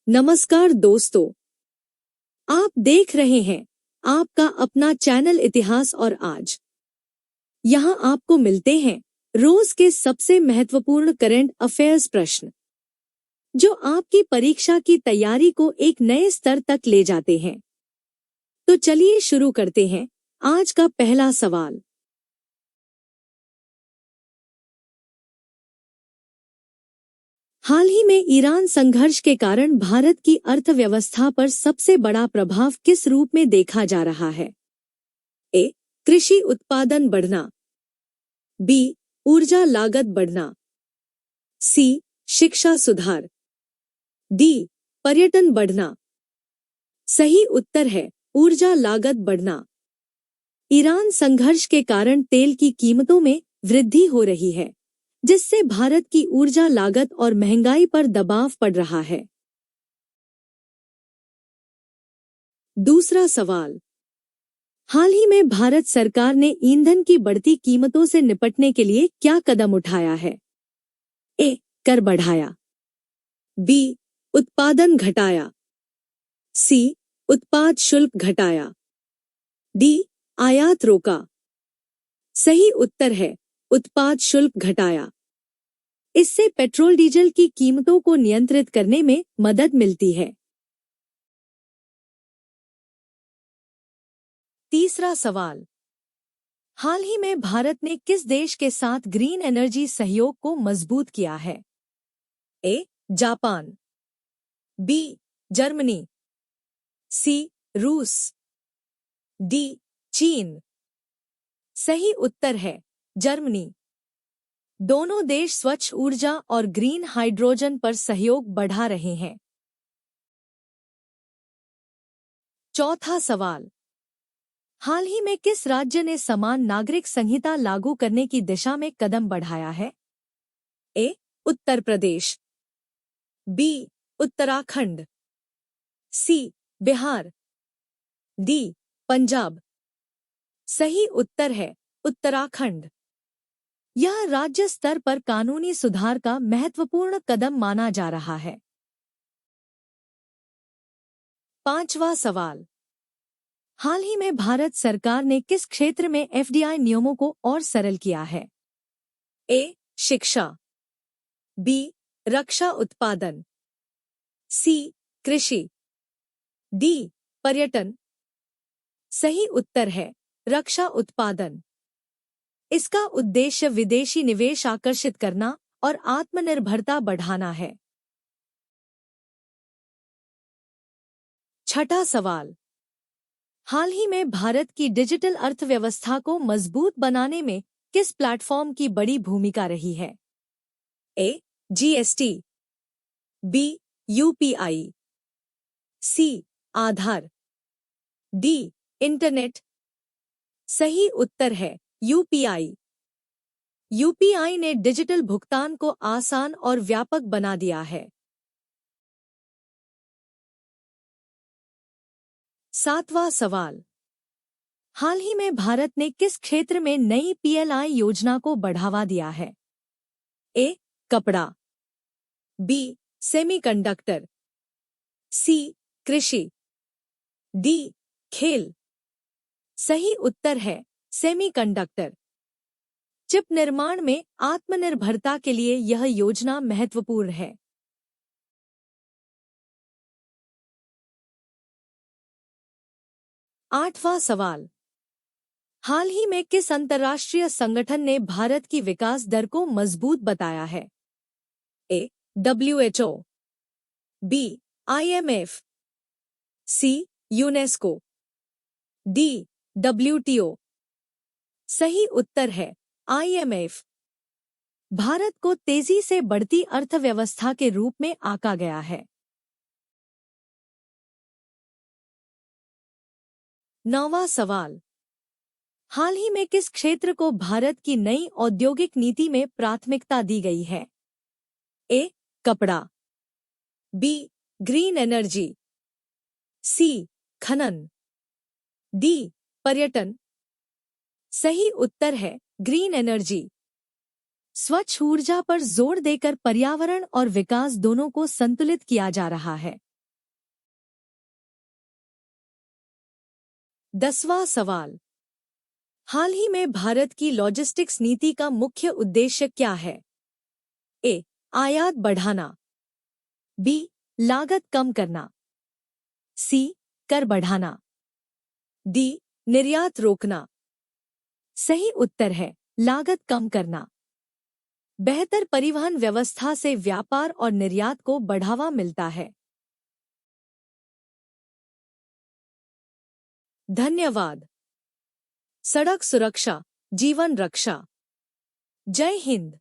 नमस्कार दोस्तों, आप देख रहे हैं आपका अपना चैनल इतिहास और आज यहाँ आपको मिलते हैं रोज के सबसे महत्वपूर्ण करंट अफेयर्स प्रश्न जो आपकी परीक्षा की तैयारी को एक नए स्तर तक ले जाते हैं। तो चलिए शुरू करते हैं आज का पहला सवाल। हाल ही में ईरान संघर्ष के कारण भारत की अर्थव्यवस्था पर सबसे बड़ा प्रभाव किस रूप में देखा जा रहा है? ए. कृषि उत्पादन बढ़ना, बी. ऊर्जा लागत बढ़ना, सी. शिक्षा सुधार, डी. पर्यटन बढ़ना। सही उत्तर है ऊर्जा लागत बढ़ना। ईरान संघर्ष के कारण तेल की कीमतों में वृद्धि हो रही है, जिससे भारत की ऊर्जा लागत और महंगाई पर दबाव पड़ रहा है। दूसरा सवाल। हाल ही में भारत सरकार ने ईंधन की बढ़ती कीमतों से निपटने के लिए क्या कदम उठाया है? ए. कर बढ़ाया, बी. उत्पादन घटाया, सी. उत्पाद शुल्क घटाया, डी. आयात रोका। सही उत्तर है उत्पाद शुल्क घटाया। इससे पेट्रोल डीजल की कीमतों को नियंत्रित करने में मदद मिलती है। तीसरा सवाल। हाल ही में भारत ने किस देश के साथ ग्रीन एनर्जी सहयोग को मजबूत किया है? A. Japan, B. Germany, C. रूस, डी. चीन। सही उत्तर है जर्मनी। दोनों देश स्वच्छ ऊर्जा और ग्रीन हाइड्रोजन पर सहयोग बढ़ा रहे हैं। चौथा सवाल। हाल ही में किस राज्य ने समान नागरिक संहिता लागू करने की दिशा में कदम बढ़ाया है? ए. उत्तर प्रदेश, बी. उत्तराखंड, सी. बिहार, डी. पंजाब। सही उत्तर है उत्तराखंड। यह राज्य स्तर पर कानूनी सुधार का महत्वपूर्ण कदम माना जा रहा है। पांचवा सवाल। हाल ही में भारत सरकार ने किस क्षेत्र में एफडीआई नियमों को और सरल किया है? ए. शिक्षा, बी. रक्षा उत्पादन, सी. कृषि, डी. पर्यटन। सही उत्तर है रक्षा उत्पादन। इसका उद्देश्य विदेशी निवेश आकर्षित करना और आत्मनिर्भरता बढ़ाना है। छठा सवाल। हाल ही में भारत की डिजिटल अर्थव्यवस्था को मजबूत बनाने में किस प्लेटफॉर्म की बड़ी भूमिका रही है? A. GST, B. UPI, C. Aadhaar, D. Internet. सही उत्तर है यूपीआई। यूपीआई ने डिजिटल भुगतान को आसान और व्यापक बना दिया है। सातवां सवाल। हाल ही में भारत ने किस क्षेत्र में नई पीएलआई योजना को बढ़ावा दिया है? ए. कपड़ा, बी. सेमीकंडक्टर, सी. कृषि, डी. खेल। सही उत्तर है सेमीकंडक्टर। चिप निर्माण में आत्मनिर्भरता के लिए यह योजना महत्वपूर्ण है। आठवां सवाल। हाल ही में किस अंतर्राष्ट्रीय संगठन ने भारत की विकास दर को मजबूत बताया है? A. WHO, B. IMF, C. UNESCO, D. WTO। सही उत्तर है IMF। भारत को तेजी से बढ़ती अर्थव्यवस्था के रूप में आंका गया है। नौवां सवाल। हाल ही में किस क्षेत्र को भारत की नई औद्योगिक नीति में प्राथमिकता दी गई है? ए. कपड़ा, बी. ग्रीन एनर्जी, सी. खनन, डी. पर्यटन। सही उत्तर है ग्रीन एनर्जी। स्वच्छ ऊर्जा पर जोर देकर पर्यावरण और विकास दोनों को संतुलित किया जा रहा है। 10वां सवाल, हाल ही में भारत की लॉजिस्टिक्स नीति का मुख्य उद्देश्य क्या है? ए. आयात बढ़ाना, बी. लागत कम करना, सी. कर बढ़ाना, डी. निर्यात रोकना। सही उत्तर है लागत कम करना। बेहतर परिवहन व्यवस्था से व्यापार और निर्यात को बढ़ावा मिलता है। धन्यवाद। सड़क सुरक्षा, जीवन रक्षा। जय हिंद।